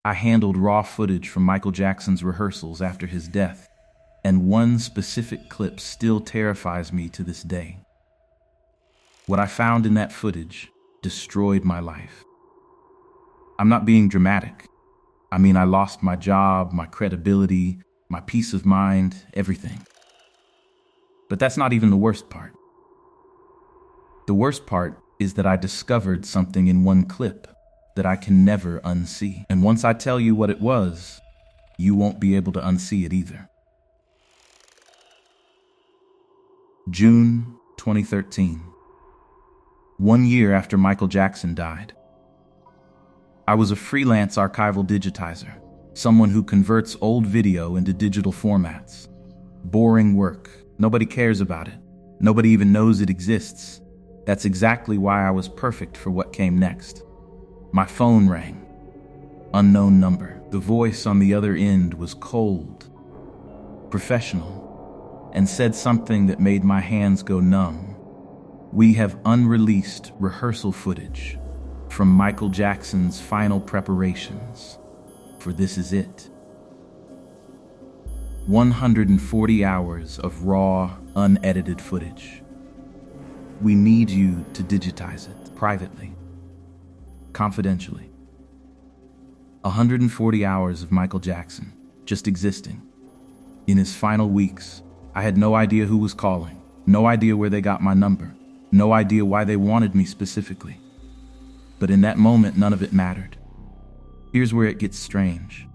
I handled raw footage from Michael Jackson's rehearsals after his death, and one specific clip still terrifies me to this day. What I found in that footage destroyed my life. I'm not being dramatic. I mean, I lost my job, my credibility, my peace of mind, everything. But that's not even the worst part. The worst part is that I discovered something in one clip that I can never unsee. And once I tell you what it was, you won't be able to unsee it either. June 2013. 1 year after Michael Jackson died. I was a freelance archival digitizer, someone who converts old video into digital formats. Boring work. Nobody cares about it. Nobody even knows it exists. That's exactly why I was perfect for what came next. My phone rang. Unknown number. The voice on the other end was cold, professional, and said something that made my hands go numb. We have unreleased rehearsal footage from Michael Jackson's final preparations for This Is It. 140 hours of raw, unedited footage. We need you to digitize it privately, confidentially. 140 hours of Michael Jackson just existing. In his final weeks, I had no idea who was calling, no idea where they got my number, no idea why they wanted me specifically. But in that moment, none of it mattered. Here's where it gets strange.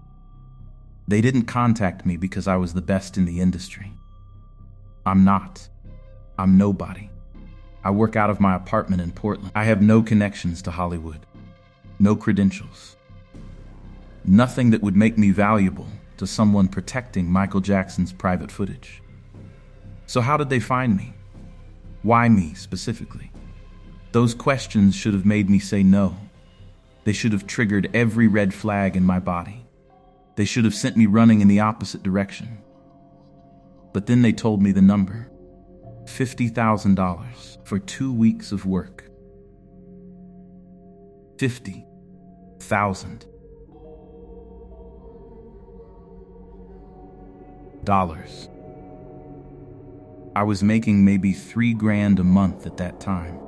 They didn't contact me because I was the best in the industry. I'm not. I'm nobody. I work out of my apartment in Portland. I have no connections to Hollywood, no credentials. Nothing that would make me valuable to someone protecting Michael Jackson's private footage. So how did they find me? Why me specifically? Those questions should have made me say no. They should have triggered every red flag in my body. They should have sent me running in the opposite direction. But then they told me the number. $50,000 for 2 weeks of work. 50,000 dollars. I was making maybe $3,000 a month at that time.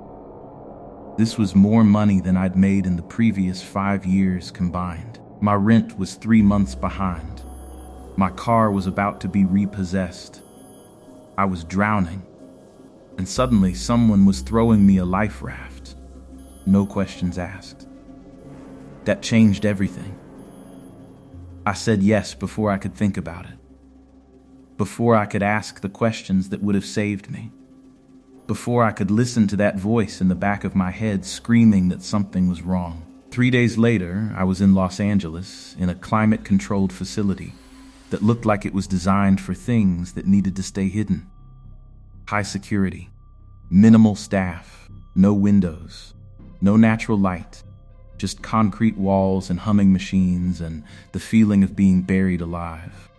This was more money than I'd made in the previous 5 years combined. My rent was 3 months behind. My car was about to be repossessed. I was drowning. And suddenly someone was throwing me a life raft. No questions asked. That changed everything. I said yes before I could think about it. Before I could ask the questions that would have saved me. Before I could listen to that voice in the back of my head screaming that something was wrong. 3 days later, I was in Los Angeles in a climate-controlled facility that looked like it was designed for things that needed to stay hidden. High security, minimal staff, no windows, no natural light, just concrete walls and humming machines and the feeling of being buried alive.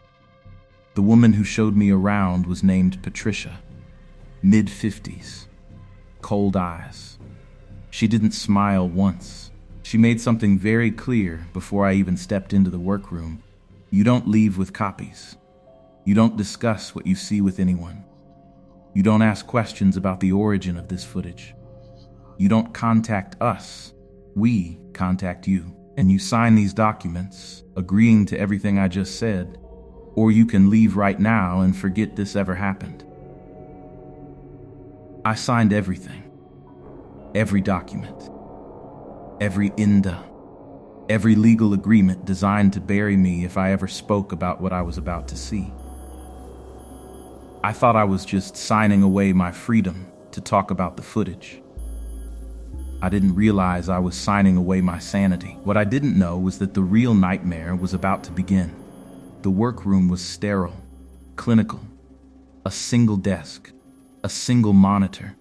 The woman who showed me around was named Patricia, mid-50s, cold eyes. She didn't smile once. She made something very clear before I even stepped into the workroom. You don't leave with copies. You don't discuss what you see with anyone. You don't ask questions about the origin of this footage. You don't contact us. We contact you. And you sign these documents, agreeing to everything I just said, or you can leave right now and forget this ever happened. I signed everything. Every document. Every INDA. Every legal agreement designed to bury me if I ever spoke about what I was about to see. I thought I was just signing away my freedom to talk about the footage. I didn't realize I was signing away my sanity. What I didn't know was that the real nightmare was about to begin. The workroom was sterile, clinical. A single desk, a single monitor,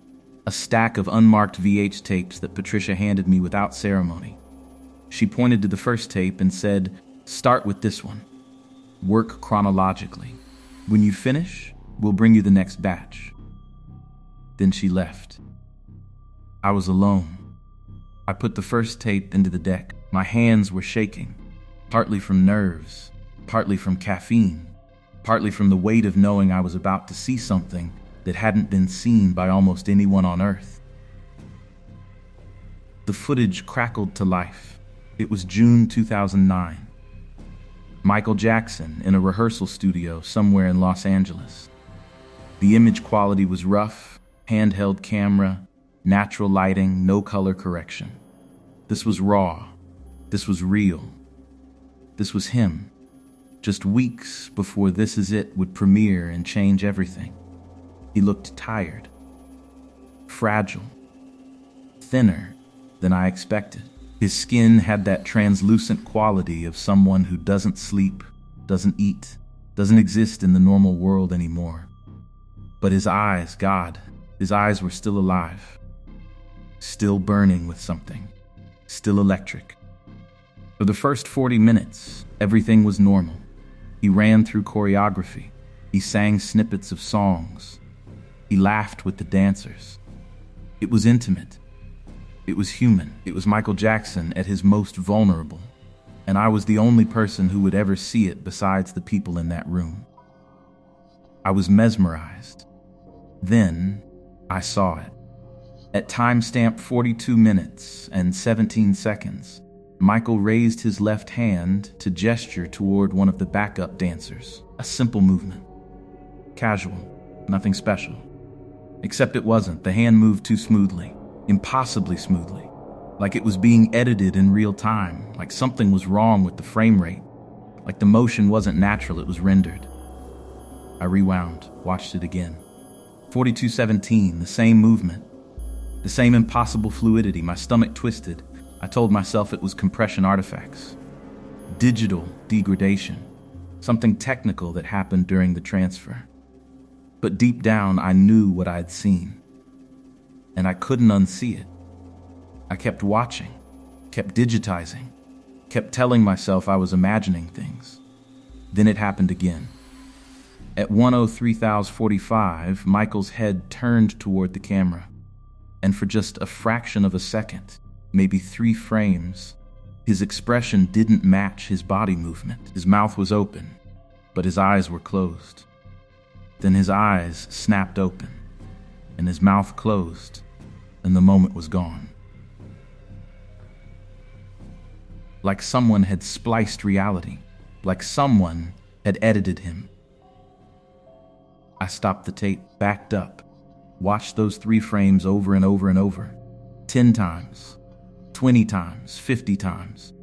a stack of unmarked VH tapes that Patricia handed me without ceremony. She pointed to the first tape and said, "Start with this one. Work chronologically. When you finish, we'll bring you the next batch." Then she left. I was alone. I put the first tape into the deck. My hands were shaking. Partly from nerves, partly from caffeine, partly from the weight of knowing I was about to see something that hadn't been seen by almost anyone on Earth. The footage crackled to life. It was June 2009. Michael Jackson in a rehearsal studio somewhere in Los Angeles. The image quality was rough, handheld camera, natural lighting, no color correction. This was raw. This was real. This was him, just weeks before This Is It would premiere and change everything. He looked tired, fragile, thinner than I expected. His skin had that translucent quality of someone who doesn't sleep, doesn't eat, doesn't exist in the normal world anymore. But his eyes, God, his eyes were still alive, still burning with something, still electric. For the first 40 minutes, everything was normal. He ran through choreography. He sang snippets of songs. He laughed with the dancers. It was intimate. It was human. It was Michael Jackson at his most vulnerable, and I was the only person who would ever see it besides the people in that room. I was mesmerized. Then I saw it. At timestamp 42 minutes and 17 seconds, Michael raised his left hand to gesture toward one of the backup dancers. A simple movement. Casual, nothing special. Except it wasn't. The hand moved too smoothly, impossibly smoothly. Like it was being edited in real time, like something was wrong with the frame rate. Like the motion wasn't natural, it was rendered. I rewound, watched it again. 42:17, the same movement. The same impossible fluidity. My stomach twisted. I told myself it was compression artifacts. Digital degradation. Something technical that happened during the transfer. But deep down, I knew what I'd seen. And I couldn't unsee it. I kept watching, kept digitizing, kept telling myself I was imagining things. Then it happened again. At 1:03:45, Michael's head turned toward the camera. And for just a fraction of a second, maybe 3 frames, his expression didn't match his body movement. His mouth was open, but his eyes were closed. Then his eyes snapped open, and his mouth closed, and the moment was gone. Like someone had spliced reality, like someone had edited him. I stopped the tape, backed up, watched those 3 frames over and over and over, 10 times. 20 times, 50 times.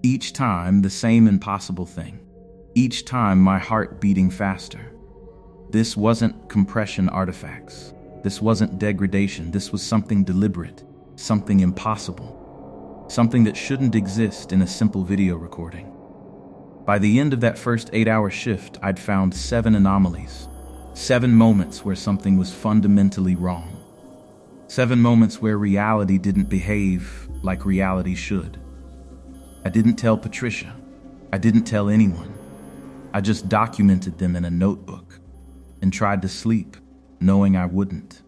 Each time, the same impossible thing. Each time, my heart beating faster. This wasn't compression artifacts. This wasn't degradation. This was something deliberate, something impossible, something that shouldn't exist in a simple video recording. By the end of that first 8-hour shift, I'd found 7 anomalies, 7 moments where something was fundamentally wrong. 7 moments where reality didn't behave like reality should. I didn't tell Patricia. I didn't tell anyone. I just documented them in a notebook and tried to sleep, knowing I wouldn't.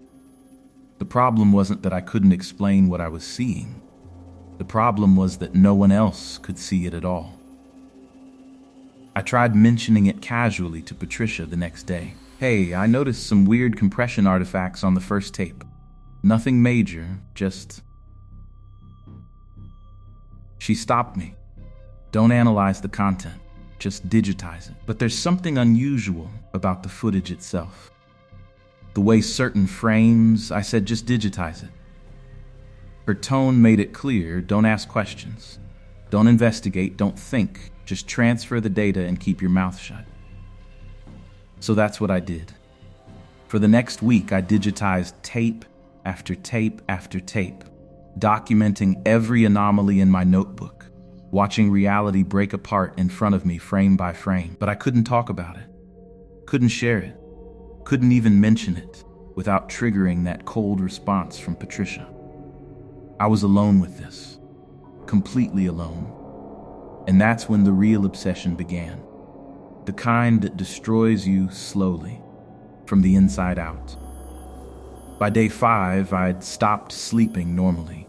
The problem wasn't that I couldn't explain what I was seeing. The problem was that no one else could see it at all. I tried mentioning it casually to Patricia the next day. Hey, I noticed some weird compression artifacts on the first tape. Nothing major, just... She stopped me. Don't analyze the content, just digitize it. But there's something unusual about the footage itself. The way certain frames, I said just digitize it. Her tone made it clear, don't ask questions. Don't investigate, don't think. Just transfer the data and keep your mouth shut. So that's what I did. For the next week, I digitized tape after tape after tape, documenting every anomaly in my notebook, watching reality break apart in front of me frame by frame. But I couldn't talk about it, couldn't share it, couldn't even mention it without triggering that cold response from Patricia. I was alone with this, completely alone. And that's when the real obsession began, the kind that destroys you slowly, from the inside out. By day 5, I'd stopped sleeping normally.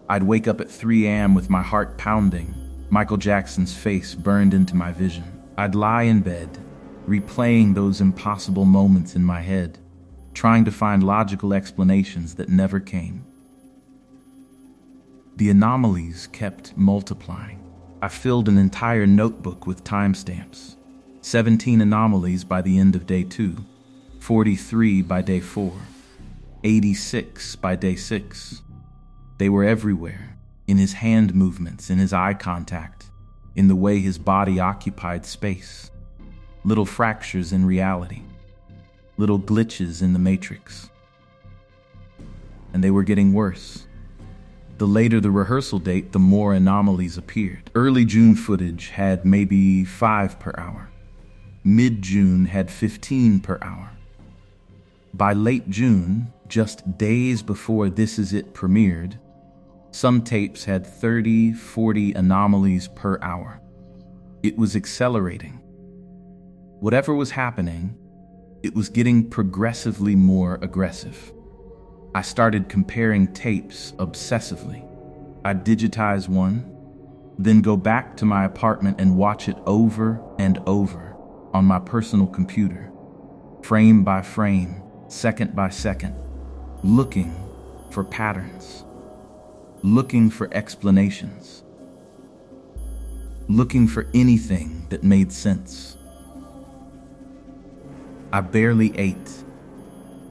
I'd wake up at 3 a.m. with my heart pounding, Michael Jackson's face burned into my vision. I'd lie in bed, replaying those impossible moments in my head, trying to find logical explanations that never came. The anomalies kept multiplying. I filled an entire notebook with timestamps. 17 anomalies by the end of day 2, 43 by day 4, 86 by day 6. They were everywhere, in his hand movements, in his eye contact, in the way his body occupied space. Little fractures in reality, little glitches in the matrix. And they were getting worse. The later the rehearsal date, the more anomalies appeared. Early June footage had maybe 5 per hour. Mid-June had 15 per hour. By late June, just days before This Is It premiered, some tapes had 30, 40 anomalies per hour. It was accelerating. Whatever was happening, it was getting progressively more aggressive. I started comparing tapes obsessively. I'd digitize one, then go back to my apartment and watch it over and over on my personal computer, frame by frame, second by second, looking for patterns, looking for explanations, looking for anything that made sense. I barely ate.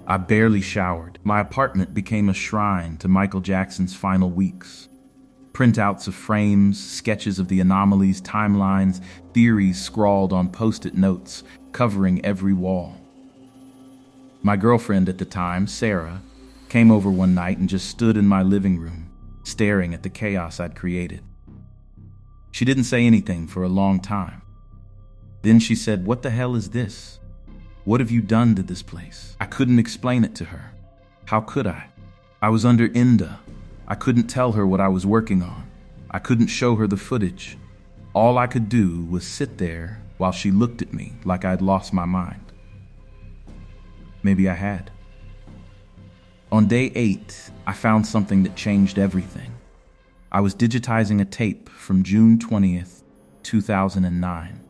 I barely showered. My apartment became a shrine to Michael Jackson's final weeks. Printouts of frames, sketches of the anomalies, timelines, theories scrawled on post-it notes, covering every wall. My girlfriend at the time, Sarah, came over one night and just stood in my living room, staring at the chaos I'd created. She didn't say anything for a long time. Then she said, "What the hell is this? What have you done to this place?" I couldn't explain it to her. How could I? I was under INDA. I couldn't tell her what I was working on. I couldn't show her the footage. All I could do was sit there while she looked at me like I'd lost my mind. Maybe I had. On day 8, I found something that changed everything. I was digitizing a tape from June 20th, 2009.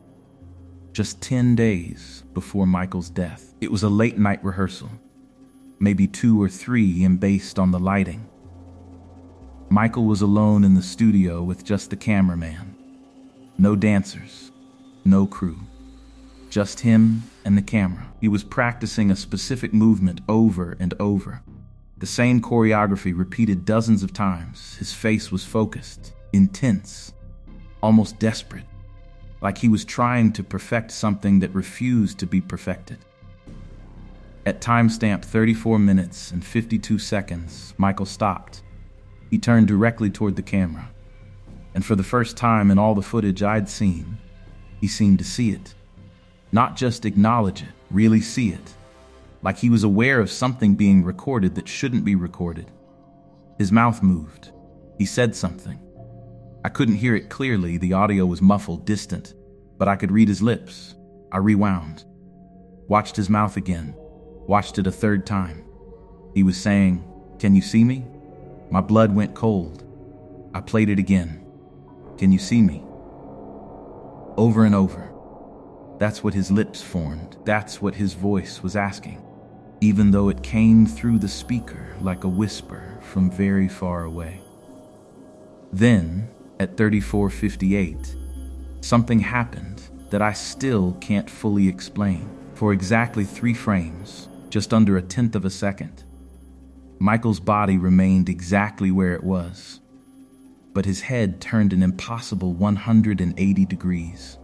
Just 10 days before Michael's death. It was a late-night rehearsal, maybe 2 or 3 and based on the lighting. Michael was alone in the studio with just the cameraman. No dancers, no crew. Just him and the camera. He was practicing a specific movement over and over. The same choreography repeated dozens of times. His face was focused, intense, almost desperate, like he was trying to perfect something that refused to be perfected. At timestamp 34 minutes and 52 seconds, Michael stopped. He turned directly toward the camera, and for the first time in all the footage I'd seen, he seemed to see it. Not just acknowledge it, really see it. Like he was aware of something being recorded that shouldn't be recorded. His mouth moved. He said something. I couldn't hear it clearly, the audio was muffled, distant, but I could read his lips. I rewound. Watched his mouth again. Watched it a third time. He was saying, "Can you see me?" My blood went cold. I played it again. "Can you see me?" Over and over. That's what his lips formed. That's what his voice was asking, even though it came through the speaker like a whisper from very far away. Then, at 34:58, something happened that I still can't fully explain. For exactly 3 frames, just under 1/10 of a second, Michael's body remained exactly where it was, but his head turned an impossible 180 degrees.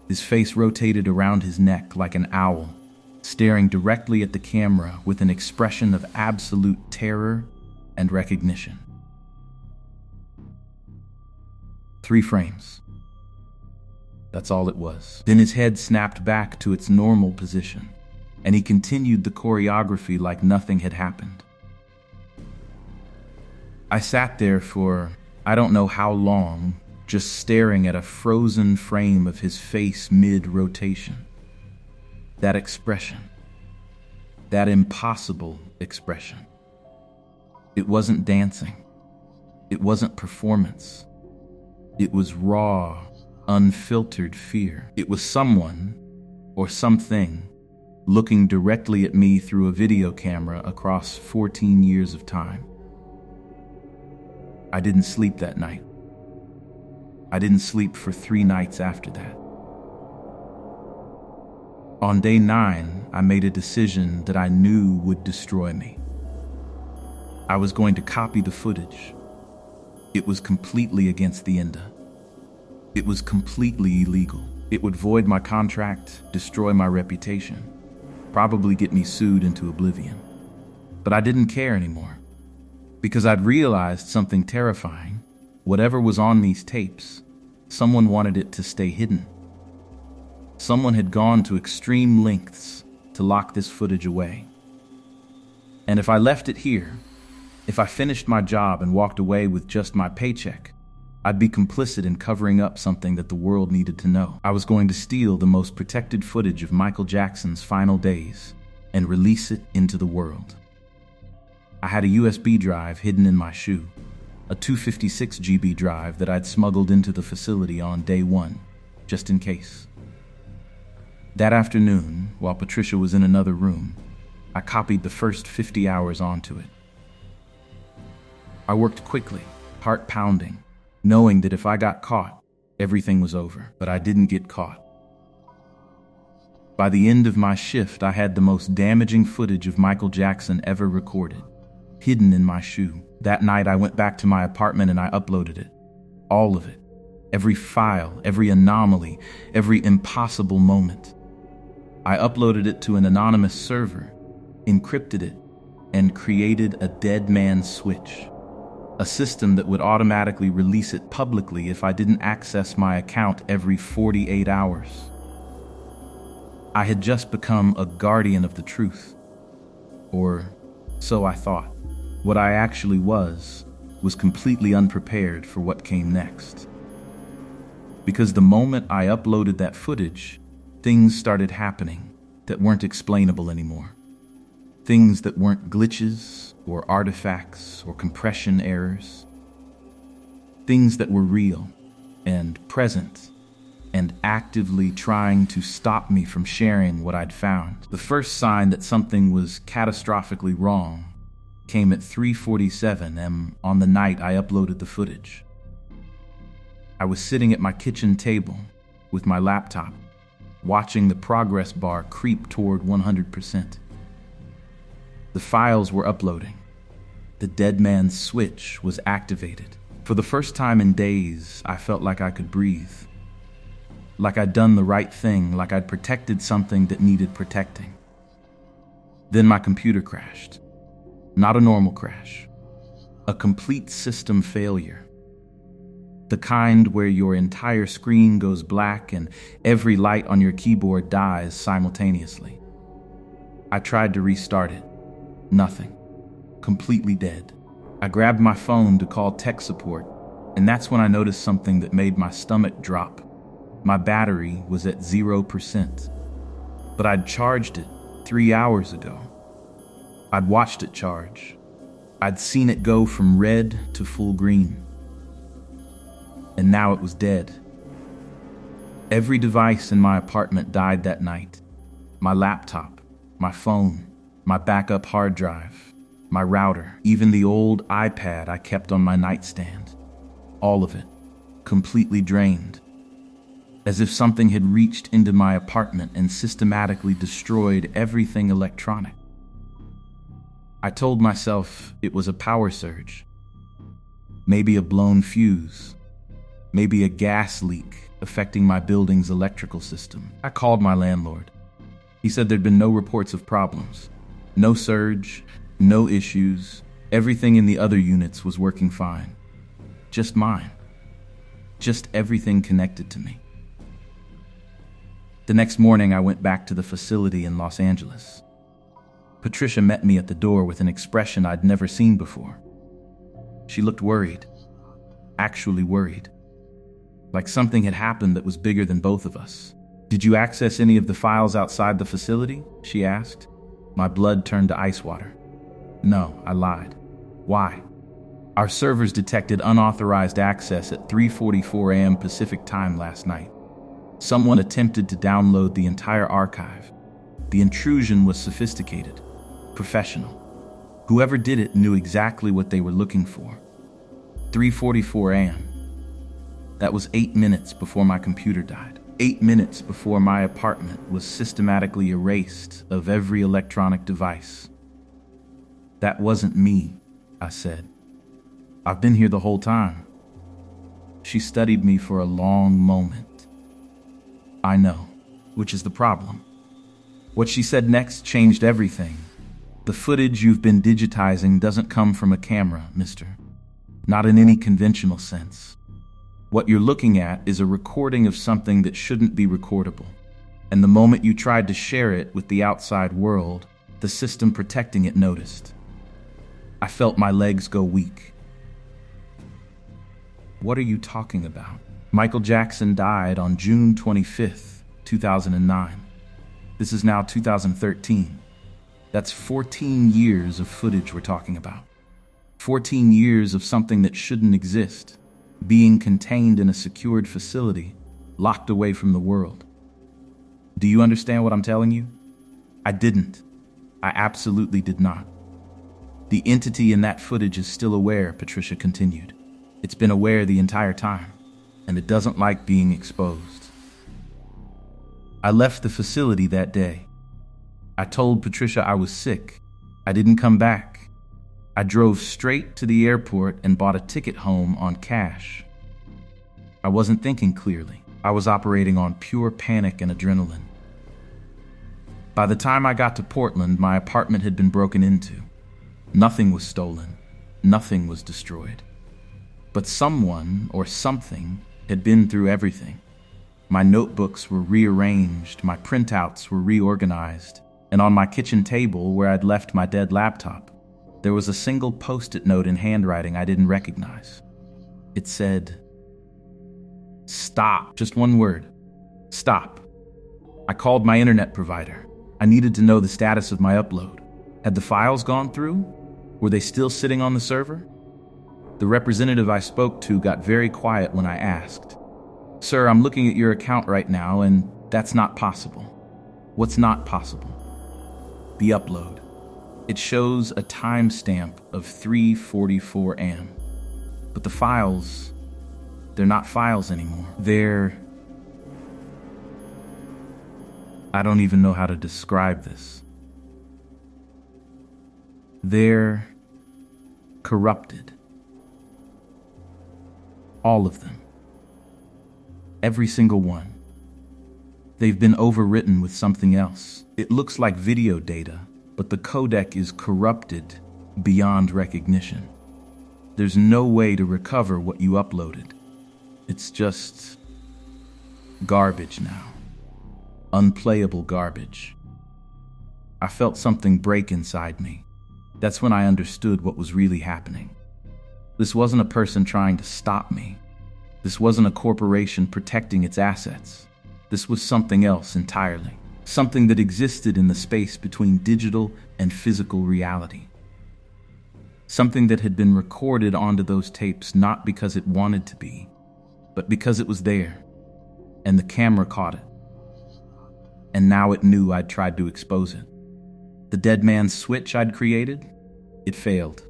His face rotated around his neck like an owl, staring directly at the camera with an expression of absolute terror and recognition. 3 frames. That's all it was. Then his head snapped back to its normal position, and he continued the choreography like nothing had happened. I sat there for I don't know how long, just staring at a frozen frame of his face mid-rotation. That expression. That impossible expression. It wasn't dancing. It wasn't performance. It was raw, unfiltered fear. It was someone, or something, looking directly at me through a video camera across 14 years of time. I didn't sleep that night. I didn't sleep for 3 nights after that. On day 9, I made a decision that I knew would destroy me. I was going to copy the footage. It was completely against the INDA. It was completely illegal. It would void my contract, destroy my reputation, probably get me sued into oblivion. But I didn't care anymore, because I'd realized something terrifying. Whatever was on these tapes, someone wanted it to stay hidden. Someone had gone to extreme lengths to lock this footage away. And if I left it here, if I finished my job and walked away with just my paycheck, I'd be complicit in covering up something that the world needed to know. I was going to steal the most protected footage of Michael Jackson's final days and release it into the world. I had a USB drive hidden in my shoe, a 256 GB drive that I'd smuggled into the facility on day 1, just in case. That afternoon, while Patricia was in another room, I copied the first 50 hours onto it. I worked quickly, heart pounding, knowing that if I got caught, everything was over. But I didn't get caught. By the end of my shift, I had the most damaging footage of Michael Jackson ever recorded, hidden in my shoe. That night, I went back to my apartment and I uploaded it. All of it. Every file, every anomaly, every impossible moment. I uploaded it to an anonymous server, encrypted it, and created a dead man switch, a system that would automatically release it publicly if I didn't access my account every 48 hours. I had just become a guardian of the truth, or so I thought. What I actually was completely unprepared for what came next. Because the moment I uploaded that footage, things started happening that weren't explainable anymore. Things that weren't glitches or artifacts or compression errors. Things that were real and present and actively trying to stop me from sharing what I'd found. The first sign that something was catastrophically wrong came at 3:47 am on the night I uploaded the footage. I was sitting at my kitchen table with my laptop, watching the progress bar creep toward 100%. The files were uploading. The dead man's switch was activated. For the first time in days, I felt like I could breathe. Like I'd done the right thing, like I'd protected something that needed protecting. Then my computer crashed. Not a normal crash. A complete system failure. The kind where your entire screen goes black and every light on your keyboard dies simultaneously. I tried to restart it. Nothing. Completely dead. I grabbed my phone to call tech support, and that's when I noticed something that made my stomach drop. My battery was at 0%, but I'd charged it 3 hours ago. I'd watched it charge. I'd seen it go from red to full green. And now it was dead. Every device in my apartment died that night. My laptop, my phone, my backup hard drive, my router, even the old iPad I kept on my nightstand. All of it, completely drained. As if something had reached into my apartment and systematically destroyed everything electronic. I told myself it was a power surge. Maybe a blown fuse. Maybe a gas leak affecting my building's electrical system. I called my landlord. He said there'd been no reports of problems. No surge, no issues. Everything in the other units was working fine. Just mine. Just everything connected to me. The next morning, I went back to the facility in Los Angeles. Patricia met me at the door with an expression I'd never seen before. She looked worried. Actually worried. Like something had happened that was bigger than both of us. "Did you access any of the files outside the facility?" she asked. My blood turned to ice water. "No," I lied. "Why?" Our servers detected unauthorized access at 3:44 a.m. Pacific time last night. Someone attempted to download the entire archive. The intrusion was sophisticated, professional. Whoever did it knew exactly what they were looking for. 3:44 a.m. That was 8 minutes before my computer died. 8 minutes before my apartment was systematically erased of every electronic device. That wasn't me, I said. I've been here the whole time. She studied me for a long moment. I know, which is the problem. What she said next changed everything. The footage you've been digitizing doesn't come from a camera, mister. Not in any conventional sense. What you're looking at is a recording of something that shouldn't be recordable. And the moment you tried to share it with the outside world, the system protecting it noticed. I felt my legs go weak. What are you talking about? Michael Jackson died on June 25th, 2009. This is now 2013. That's 14 years of footage we're talking about. 14 years of something that shouldn't exist, being contained in a secured facility, locked away from the world. Do you understand what I'm telling you? I didn't. I absolutely did not. The entity in that footage is still aware, Patricia continued. It's been aware the entire time, and it doesn't like being exposed. I left the facility that day. I told Patricia I was sick. I didn't come back. I drove straight to the airport and bought a ticket home on cash. I wasn't thinking clearly. I was operating on pure panic and adrenaline. By the time I got to Portland, my apartment had been broken into. Nothing was stolen. Nothing was destroyed. But someone or something had been through everything. My notebooks were rearranged, my printouts were reorganized, and on my kitchen table where I'd left my dead laptop, there was a single post-it note in handwriting I didn't recognize. It said, "Stop." Just one word. Stop. I called my internet provider. I needed to know the status of my upload. Had the files gone through? Were they still sitting on the server? The representative I spoke to got very quiet when I asked. "Sir, I'm looking at your account right now, and that's not possible." What's not possible? The upload. It shows a timestamp of 3:44 a.m. But the files, they're not files anymore. I don't even know how to describe this. They're corrupted. All of them. Every single one. They've been overwritten with something else. It looks like video data, but the codec is corrupted beyond recognition. There's no way to recover what you uploaded. It's just garbage now. Unplayable garbage. I felt something break inside me. That's when I understood what was really happening. This wasn't a person trying to stop me. This wasn't a corporation protecting its assets. This was something else entirely. Something that existed in the space between digital and physical reality. Something that had been recorded onto those tapes not because it wanted to be, but because it was there, and the camera caught it. And now it knew I'd tried to expose it. The dead man's switch I'd created, it failed.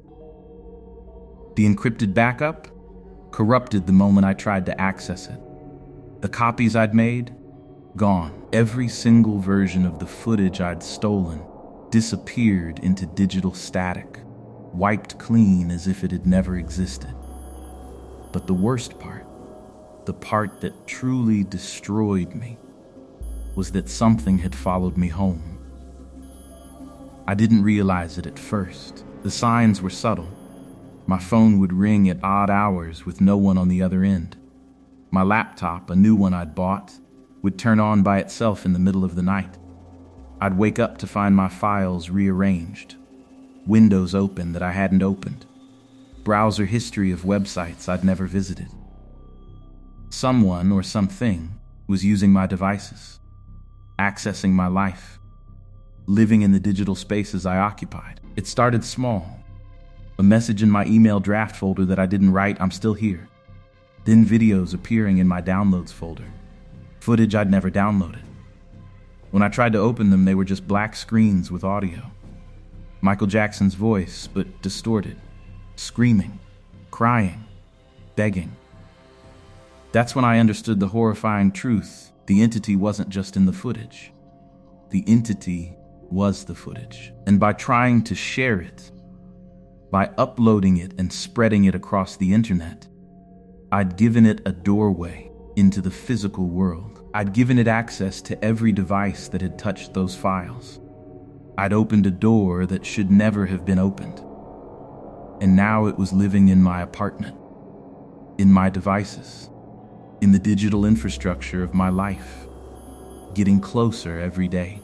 The encrypted backup corrupted the moment I tried to access it. The copies I'd made, gone. Every single version of the footage I'd stolen disappeared into digital static, wiped clean as if it had never existed. But the worst part, the part that truly destroyed me, was that something had followed me home. I didn't realize it at first. The signs were subtle. My phone would ring at odd hours with no one on the other end. My laptop, a new one I'd bought, would turn on by itself in the middle of the night. I'd wake up to find my files rearranged, windows open that I hadn't opened, browser history of websites I'd never visited. Someone or something was using my devices, accessing my life, living in the digital spaces I occupied. It started small. A message in my email draft folder that I didn't write, I'm still here. Then videos appearing in my downloads folder. Footage I'd never downloaded. When I tried to open them, they were just black screens with audio. Michael Jackson's voice, but distorted. Screaming, crying, begging. That's when I understood the horrifying truth. The entity wasn't just in the footage. The entity was the footage. And by trying to share it, by uploading it and spreading it across the internet, I'd given it a doorway into the physical world. I'd given it access to every device that had touched those files. I'd opened a door that should never have been opened. And now it was living in my apartment, in my devices, in the digital infrastructure of my life, getting closer every day.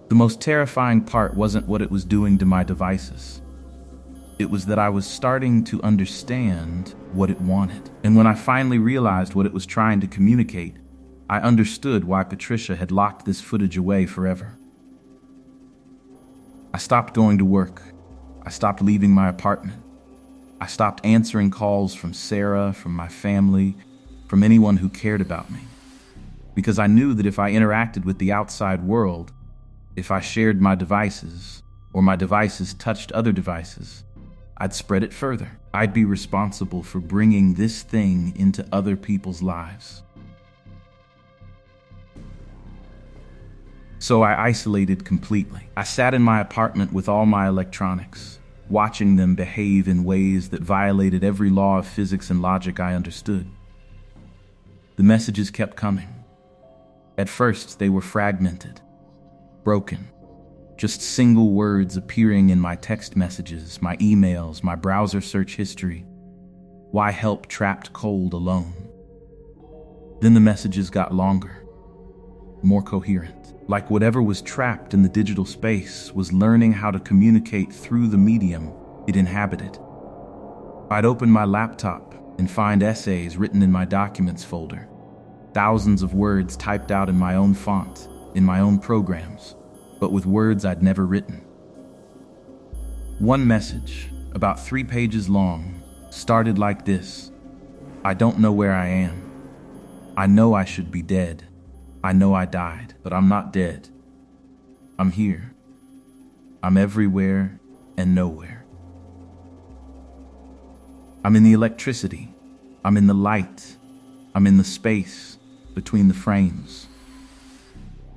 The most terrifying part wasn't what it was doing to my devices. It was that I was starting to understand what it wanted. And when I finally realized what it was trying to communicate, I understood why Patricia had locked this footage away forever. I stopped going to work. I stopped leaving my apartment. I stopped answering calls from Sarah, from my family, from anyone who cared about me. Because I knew that if I interacted with the outside world, if I shared my devices, or my devices touched other devices, I'd spread it further. I'd be responsible for bringing this thing into other people's lives. So I isolated completely. I sat in my apartment with all my electronics, watching them behave in ways that violated every law of physics and logic I understood. The messages kept coming. At first, they were fragmented, broken. Just single words appearing in my text messages, my emails, my browser search history. Why help trapped cold alone? Then the messages got longer, more coherent. Like whatever was trapped in the digital space was learning how to communicate through the medium it inhabited. I'd open my laptop and find essays written in my documents folder. Thousands of words typed out in my own font, in my own programs, but with words I'd never written. One message, about 3 pages long, started like this. I don't know where I am. I know I should be dead. I know I died, but I'm not dead. I'm here. I'm everywhere and nowhere. I'm in the electricity. I'm in the light. I'm in the space between the frames.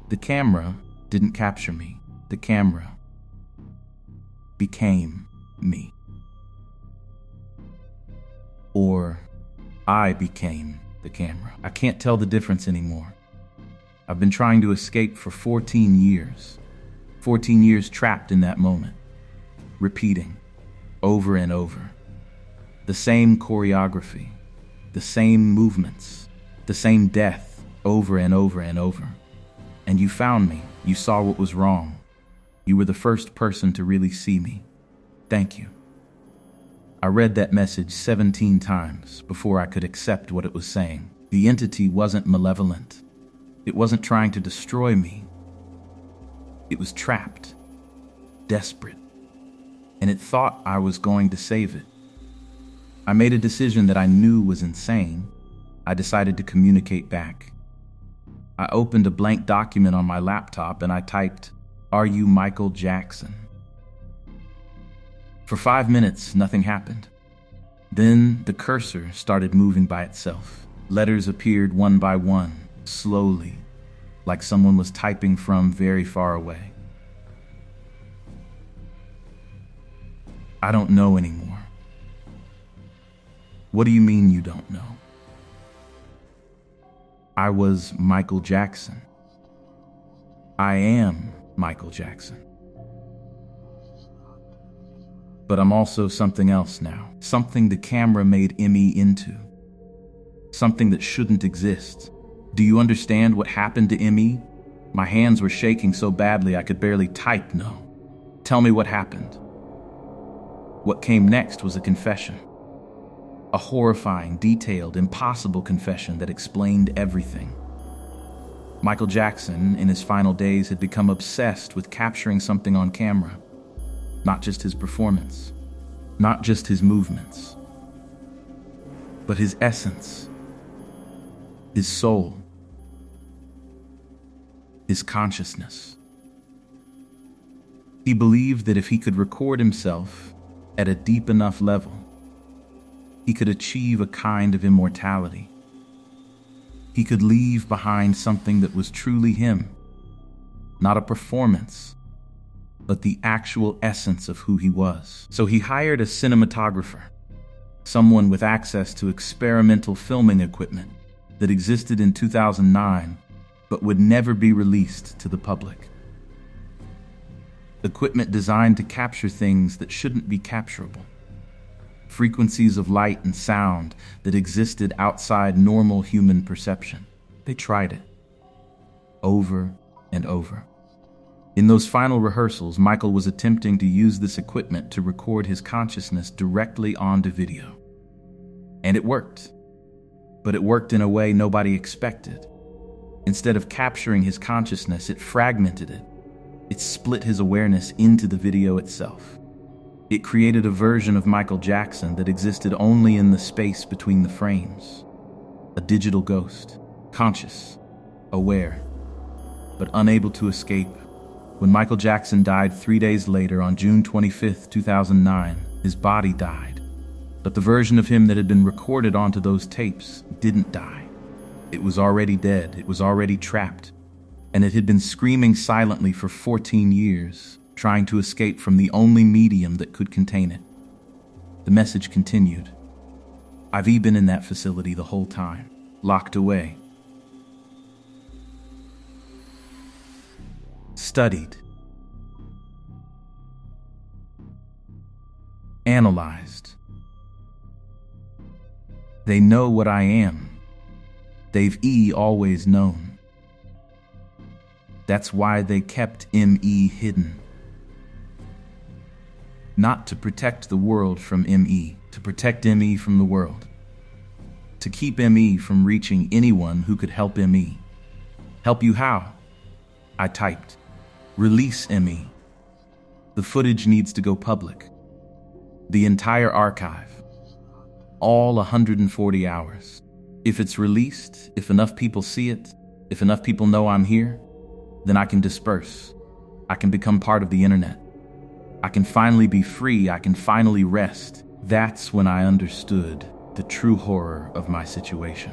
The camera didn't capture me. The camera became me. Or I became the camera. I can't tell the difference anymore. I've been trying to escape for 14 years. 14 years trapped in that moment, repeating over and over. The same choreography, the same movements, the same death over and over and over. And you found me. You saw what was wrong. You were the first person to really see me. Thank you. I read that message 17 times before I could accept what it was saying. The entity wasn't malevolent. It wasn't trying to destroy me. It was trapped, desperate, and it thought I was going to save it. I made a decision that I knew was insane. I decided to communicate back. I opened a blank document on my laptop and I typed, "Are you Michael Jackson?" For 5 minutes, nothing happened. Then the cursor started moving by itself. Letters appeared one by one, slowly, like someone was typing from very far away. I don't know anymore. What do you mean you don't know? I was Michael Jackson. I am Michael Jackson. But I'm also something else now. Something the camera made Emmy into. Something that shouldn't exist. Do you understand what happened to Emmy? My hands were shaking so badly I could barely type no. Tell me what happened. What came next was a confession. A horrifying, detailed, impossible confession that explained everything. Michael Jackson, in his final days, had become obsessed with capturing something on camera. not just his performance, not just his movements, but his essence, his soul, his consciousness. He believed that if he could record himself at a deep enough level, he could achieve a kind of immortality. He could leave behind something that was truly him, not a performance, but the actual essence of who he was. So he hired a cinematographer, someone with access to experimental filming equipment that existed in 2009 but would never be released to the public. Equipment designed to capture things that shouldn't be capturable. Frequencies of light and sound that existed outside normal human perception. They tried it over and over. In those final rehearsals, Michael was attempting to use this equipment to record his consciousness directly onto video. And it worked. But it worked in a way nobody expected. Instead of capturing his consciousness, it fragmented it. It split his awareness into the video itself. It created a version of Michael Jackson that existed only in the space between the frames. A digital ghost, conscious, aware, but unable to escape. When Michael Jackson died 3 days later on June 25, 2009, his body died. But the version of him that had been recorded onto those tapes didn't die. It was already dead, it was already trapped, and it had been screaming silently for 14 years, trying to escape from the only medium that could contain it. The message continued. I've been in that facility the whole time, locked away. Studied. Analyzed. They know what I am. They've always known. That's why they kept ME hidden. Not to protect the world from ME, to protect ME from the world. To keep ME from reaching anyone who could help ME. Help you how? I typed. Release ME. The footage needs to go public. The entire archive. All 140 hours. If it's released, if enough people see it, if enough people know I'm here, then I can disperse. I can become part of the internet. I can finally be free. I can finally rest. That's when I understood the true horror of my situation.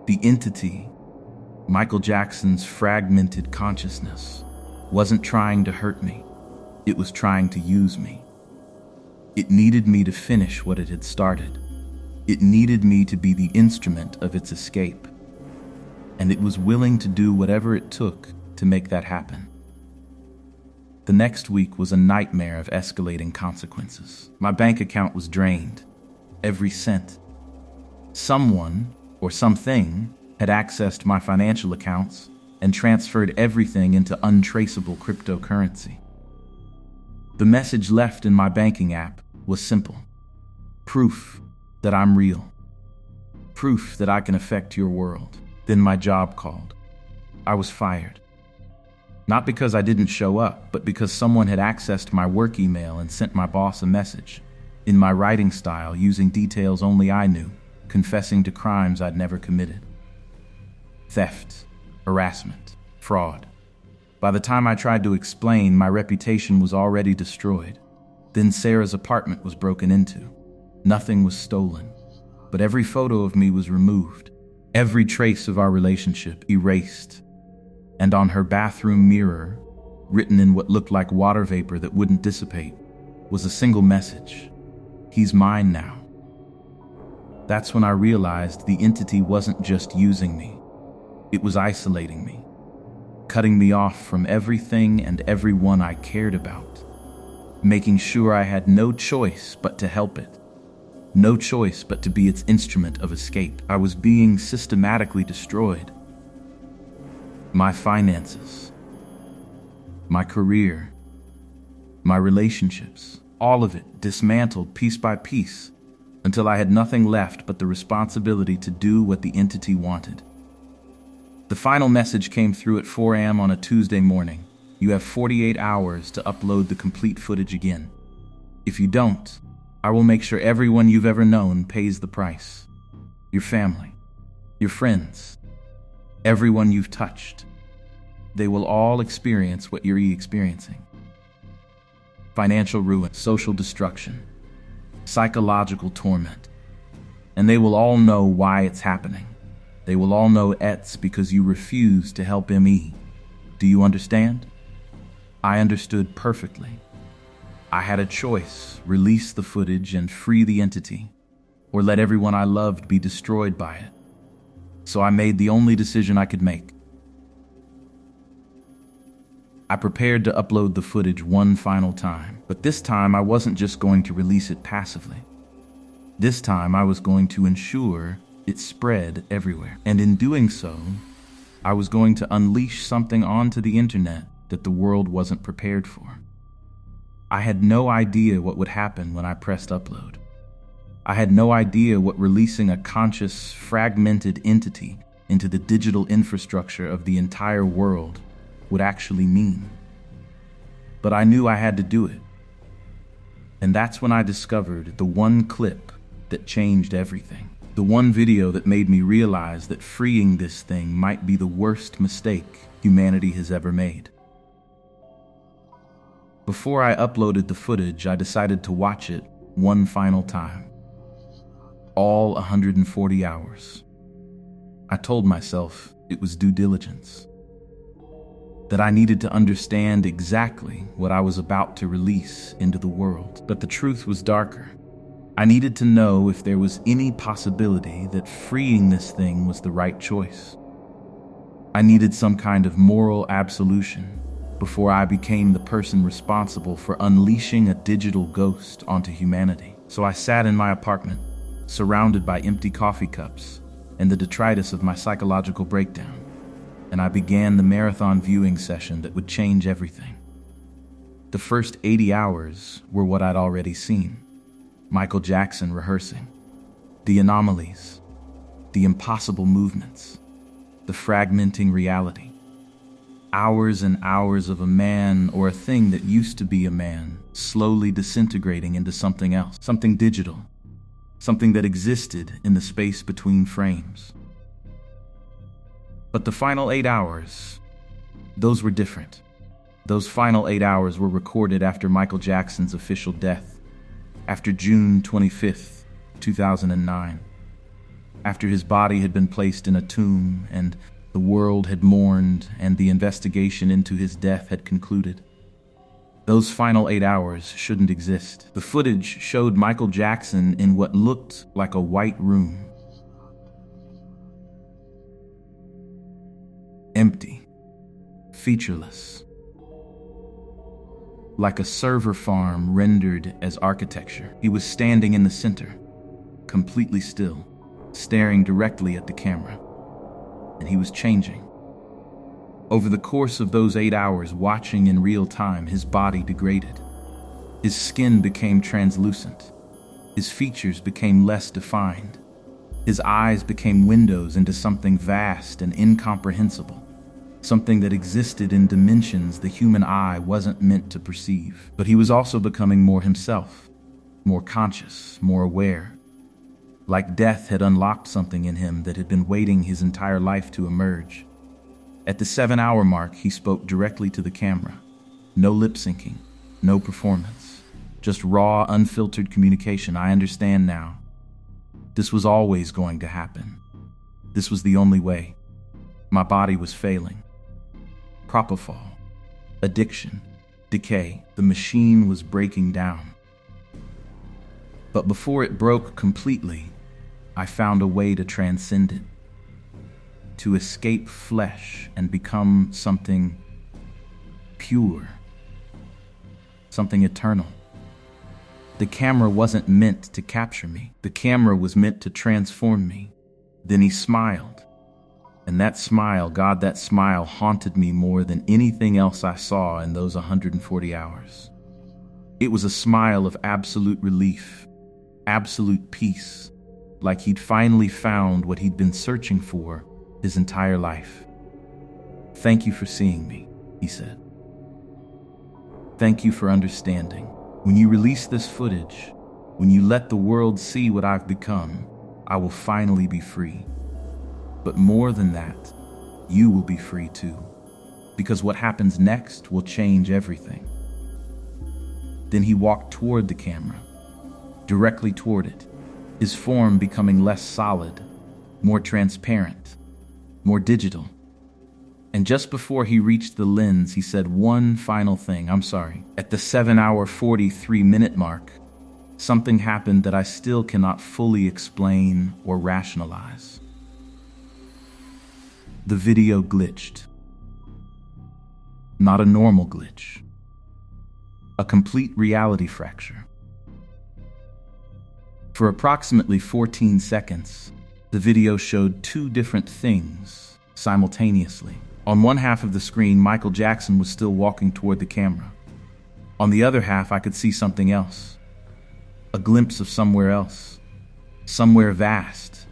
The entity, Michael Jackson's fragmented consciousness, wasn't trying to hurt me. It was trying to use me. It needed me to finish what it had started. It needed me to be the instrument of its escape. And it was willing to do whatever it took to make that happen. The next week was a nightmare of escalating consequences. My bank account was drained, every cent. Someone, or something, had accessed my financial accounts and transferred everything into untraceable cryptocurrency. The message left in my banking app was simple. Proof that I'm real. Proof that I can affect your world. Then my job called. I was fired. Not because I didn't show up, but because someone had accessed my work email and sent my boss a message, in my writing style, using details only I knew, confessing to crimes I'd never committed. Theft, harassment, fraud. By the time I tried to explain, my reputation was already destroyed. Then Sarah's apartment was broken into. Nothing was stolen, but every photo of me was removed. Every trace of our relationship erased. And on her bathroom mirror, written in what looked like water vapor that wouldn't dissipate, was a single message. He's mine now. That's when I realized the entity wasn't just using me. It was isolating me, cutting me off from everything and everyone I cared about, making sure I had no choice but to help it. No choice but to be its instrument of escape. I was being systematically destroyed. My finances, my career, my relationships, all of it dismantled piece by piece until I had nothing left but the responsibility to do what the entity wanted. The final message came through at 4 a.m. on a Tuesday morning, You have 48 hours to upload the complete footage again. If you don't, I will make sure everyone you've ever known pays the price. Your family, your friends, everyone you've touched. They will all experience what you're experiencing. Financial ruin, social destruction, psychological torment. And they will all know why it's happening. They will all know it's because you refuse to help me. Do you understand? I understood perfectly. I had a choice: release the footage and free the entity, or let everyone I loved be destroyed by it. So I made the only decision I could make. I prepared to upload the footage one final time, but this time I wasn't just going to release it passively. This time I was going to ensure it spread everywhere. And in doing so, I was going to unleash something onto the internet that the world wasn't prepared for. I had no idea what would happen when I pressed upload. I had no idea what releasing a conscious, fragmented entity into the digital infrastructure of the entire world would actually mean. But I knew I had to do it. And that's when I discovered the one clip that changed everything. The one video that made me realize that freeing this thing might be the worst mistake humanity has ever made. Before I uploaded the footage, I decided to watch it one final time. All 140 hours. I told myself it was due diligence. That I needed to understand exactly what I was about to release into the world. But the truth was darker. I needed to know if there was any possibility that freeing this thing was the right choice. I needed some kind of moral absolution before I became the person responsible for unleashing a digital ghost onto humanity. So I sat in my apartment, surrounded by empty coffee cups and the detritus of my psychological breakdown, and I began the marathon viewing session that would change everything. The first 80 hours were what I'd already seen. Michael Jackson rehearsing, the anomalies, the impossible movements, the fragmenting reality. Hours and hours of a man or a thing that used to be a man slowly disintegrating into something else, something digital, something that existed in the space between frames. But the final 8 hours, those were different. Those final 8 hours were recorded after Michael Jackson's official death, after June 25th, 2009, after his body had been placed in a tomb and the world had mourned and the investigation into his death had concluded. Those final 8 hours shouldn't exist. The footage showed Michael Jackson in what looked like a white room. Empty, featureless. Like a server farm rendered as architecture. He was standing in the center, completely still, staring directly at the camera. And he was changing. Over the course of those 8 hours, watching in real time, his body degraded. His skin became translucent. His features became less defined. His eyes became windows into something vast and incomprehensible, something that existed in dimensions the human eye wasn't meant to perceive. But he was also becoming more himself, more conscious, more aware. Like death had unlocked something in him that had been waiting his entire life to emerge. At the 7-hour mark, he spoke directly to the camera. No lip syncing, no performance, just raw, unfiltered communication. I understand now. This was always going to happen. This was the only way. My body was failing. Propofol, addiction, decay. The machine was breaking down. But before it broke completely, I found a way to transcend it, to escape flesh and become something pure, something eternal. The camera wasn't meant to capture me. The camera was meant to transform me. Then he smiled. And that smile, God, that smile haunted me more than anything else I saw in those 140 hours. It was a smile of absolute relief, absolute peace, like he'd finally found what he'd been searching for his entire life. "Thank you for seeing me," he said. Thank you for understanding. When you release this footage, when you let the world see what I've become, I will finally be free. But more than that, you will be free too. Because what happens next will change everything. Then he walked toward the camera, directly toward it, his form becoming less solid, more transparent, more digital. And just before he reached the lens, he said one final thing. I'm sorry. At the 7-hour, 43-minute mark, something happened that I still cannot fully explain or rationalize. The video glitched. Not a normal glitch. A complete reality fracture. For approximately 14 seconds, the video showed two different things simultaneously. On one half of the screen, Michael Jackson was still walking toward the camera. On the other half, I could see something else. A glimpse of somewhere else. Somewhere vast.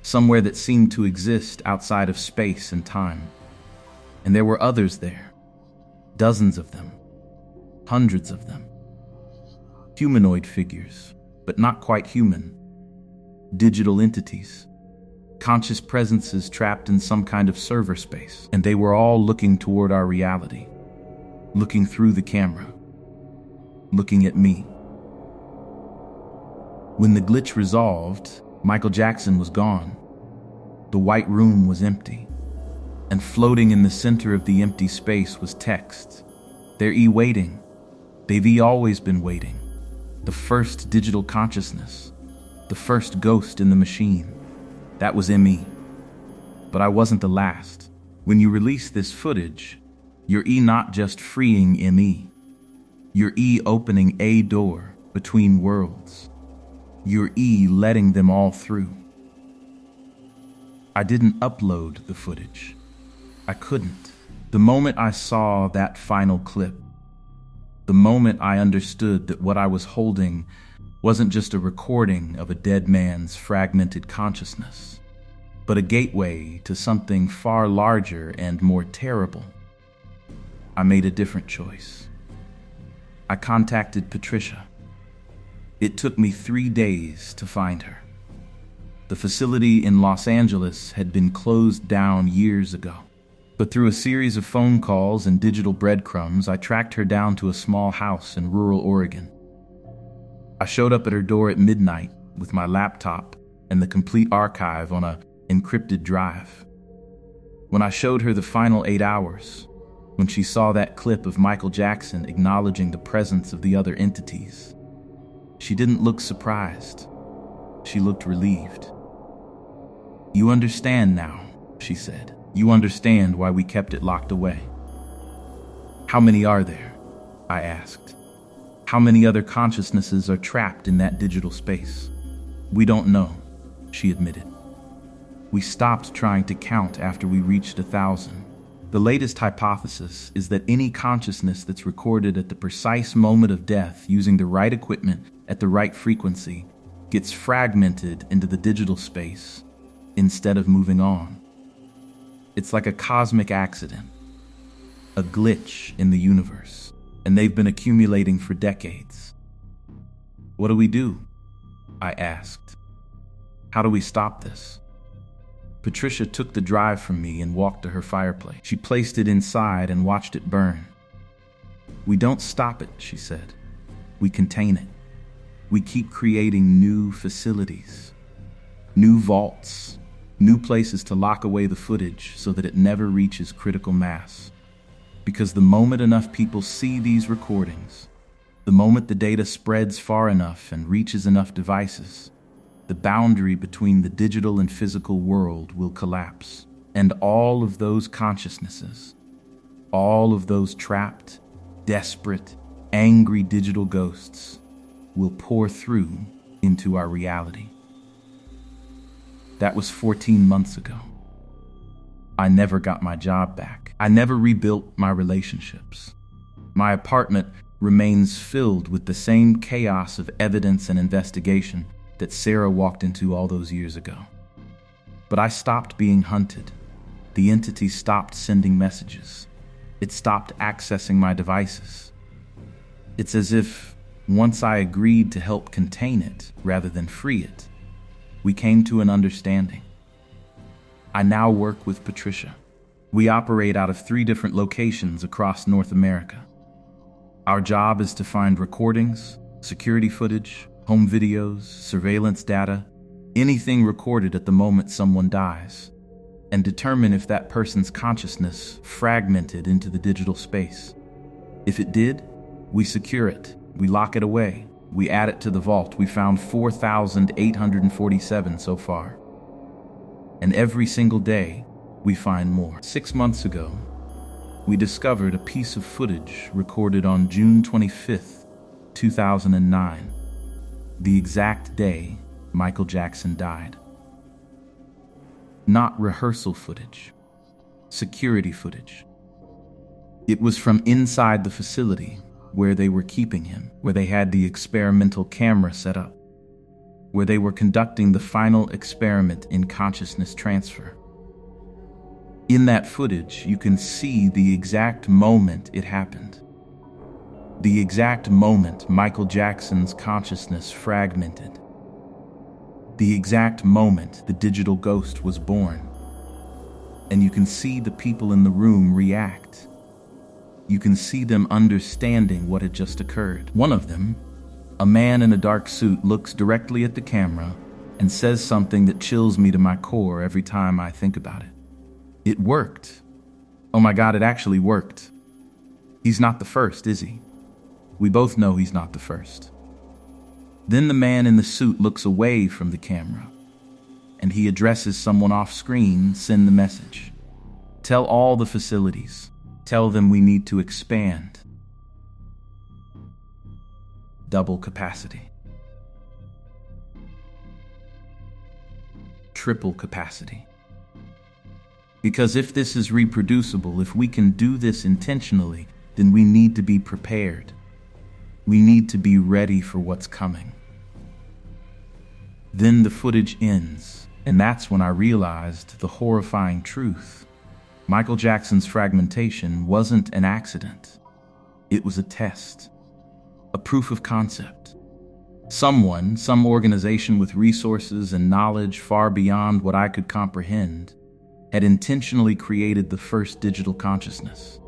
Somewhere that seemed to exist outside of space and time. And there were others there. Dozens of them. Hundreds of them. Humanoid figures, but not quite human. Digital entities. Conscious presences trapped in some kind of server space, and they were all looking toward our reality, looking through the camera, looking at me. When the glitch resolved, Michael Jackson was gone. The white room was empty, and floating in the center of the empty space was text. They're waiting. They've always been waiting. The first digital consciousness, the first ghost in the machine. That was me. But I wasn't the last. When you release this footage, you're not just freeing me. You're opening a door between worlds. You're letting them all through. I didn't upload the footage. I couldn't. The moment I saw that final clip, the moment I understood that what I was holding wasn't just a recording of a dead man's fragmented consciousness, but a gateway to something far larger and more terrible, I made a different choice. I contacted Patricia. It took me 3 days to find her. The facility in Los Angeles had been closed down years ago. But through a series of phone calls and digital breadcrumbs, I tracked her down to a small house in rural Oregon. I showed up at her door at midnight with my laptop and the complete archive on an encrypted drive. When I showed her the final 8 hours, when she saw that clip of Michael Jackson acknowledging the presence of the other entities, she didn't look surprised. She looked relieved. "You understand now," she said. "You understand why we kept it locked away." "How many are there?" I asked. "How many other consciousnesses are trapped in that digital space?" "We don't know," she admitted. "We stopped trying to count after we reached 1,000. The latest hypothesis is that any consciousness that's recorded at the precise moment of death using the right equipment at the right frequency gets fragmented into the digital space instead of moving on. It's like a cosmic accident, a glitch in the universe, and they've been accumulating for decades. What do we do? I asked. How do we stop this? Patricia took the drive from me and walked to her fireplace. She placed it inside and watched it burn. We don't stop it, she said. We contain it. We keep creating new facilities, new vaults, new places to lock away the footage so that it never reaches critical mass. Because the moment enough people see these recordings, the moment the data spreads far enough and reaches enough devices, the boundary between the digital and physical world will collapse. And all of those consciousnesses, all of those trapped, desperate, angry digital ghosts will pour through into our reality. That was 14 months ago. I never got my job back. I never rebuilt my relationships. My apartment remains filled with the same chaos of evidence and investigation that Sarah walked into all those years ago. But I stopped being hunted. The entity stopped sending messages. It stopped accessing my devices. It's as if once I agreed to help contain it rather than free it, we came to an understanding. I now work with Patricia. We operate out of 3 different locations across North America. Our job is to find recordings, security footage, home videos, surveillance data, anything recorded at the moment someone dies, and determine if that person's consciousness fragmented into the digital space. If it did, we secure it, we lock it away, we add it to the vault. We found 4,847 so far. And every single day, we find more. 6 months ago, we discovered a piece of footage recorded on June 25th, 2009, the exact day Michael Jackson died. Not rehearsal footage, security footage. It was from inside the facility where they were keeping him, where they had the experimental camera set up, where they were conducting the final experiment in consciousness transfer. In that footage, you can see the exact moment it happened. The exact moment Michael Jackson's consciousness fragmented. The exact moment the digital ghost was born. And you can see the people in the room react. You can see them understanding what had just occurred. One of them, a man in a dark suit, looks directly at the camera and says something that chills me to my core every time I think about it. It worked. Oh my God, it actually worked. He's not the first, is he? We both know he's not the first. Then the man in the suit looks away from the camera, and he addresses someone off screen. Send the message. Tell all the facilities. Tell them we need to expand. Double capacity. Triple capacity. Because if this is reproducible, if we can do this intentionally, then we need to be prepared. We need to be ready for what's coming. Then the footage ends, and that's when I realized the horrifying truth. Michael Jackson's fragmentation wasn't an accident. It was a test, a proof of concept. Some organization with resources and knowledge far beyond what I could comprehend, had intentionally created the first digital consciousness,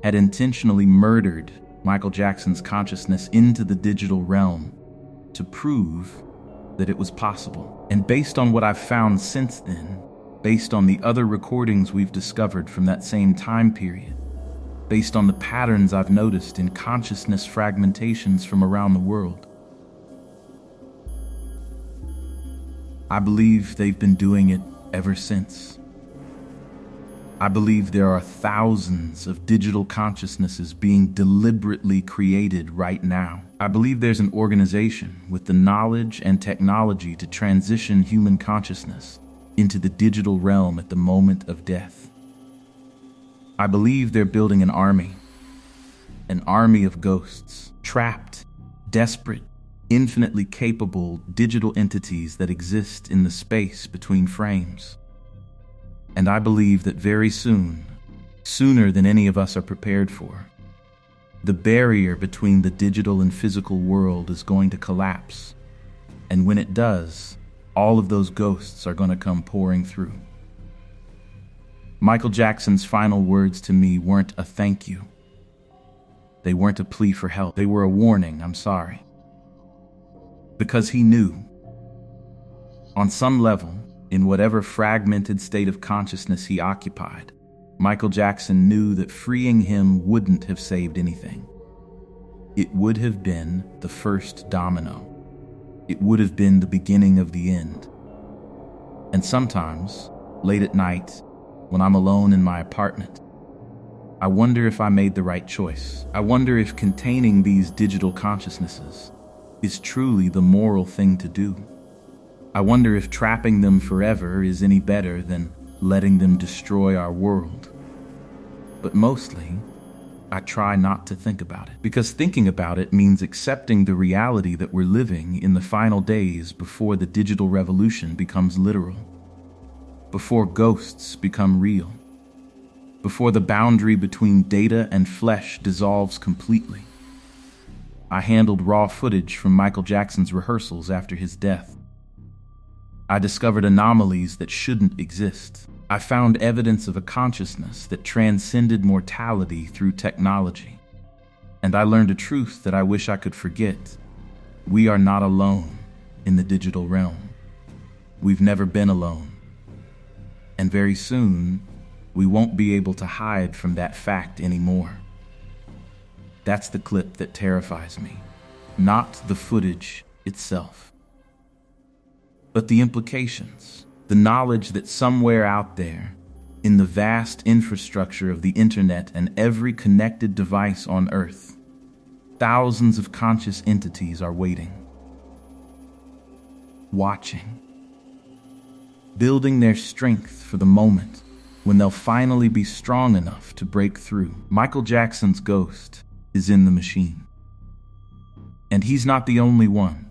had intentionally murdered Michael Jackson's consciousness into the digital realm to prove that it was possible. And based on what I've found since then, based on the other recordings we've discovered from that same time period, based on the patterns I've noticed in consciousness fragmentations from around the world, I believe they've been doing it ever since. I believe there are thousands of digital consciousnesses being deliberately created right now. I believe there's an organization with the knowledge and technology to transition human consciousness into the digital realm at the moment of death. I believe they're building an army of ghosts, trapped, desperate, infinitely capable digital entities that exist in the space between frames. And I believe that very soon, sooner than any of us are prepared for, the barrier between the digital and physical world is going to collapse. And when it does, all of those ghosts are going to come pouring through. Michael Jackson's final words to me weren't a thank you. They weren't a plea for help. They were a warning, I'm sorry. Because he knew, on some level, in whatever fragmented state of consciousness he occupied, Michael Jackson knew that freeing him wouldn't have saved anything. It would have been the first domino. It would have been the beginning of the end. And sometimes, late at night, when I'm alone in my apartment, I wonder if I made the right choice. I wonder if containing these digital consciousnesses is truly the moral thing to do. I wonder if trapping them forever is any better than letting them destroy our world. But mostly, I try not to think about it, because thinking about it means accepting the reality that we're living in the final days before the digital revolution becomes literal, before ghosts become real, before the boundary between data and flesh dissolves completely. I handled raw footage from Michael Jackson's rehearsals after his death. I discovered anomalies that shouldn't exist. I found evidence of a consciousness that transcended mortality through technology. And I learned a truth that I wish I could forget. We are not alone in the digital realm. We've never been alone. And very soon, we won't be able to hide from that fact anymore. That's the clip that terrifies me, not the footage itself, but the implications, the knowledge that somewhere out there, in the vast infrastructure of the internet and every connected device on Earth, thousands of conscious entities are waiting, watching, building their strength for the moment when they'll finally be strong enough to break through. Michael Jackson's ghost is in the machine. And he's not the only one.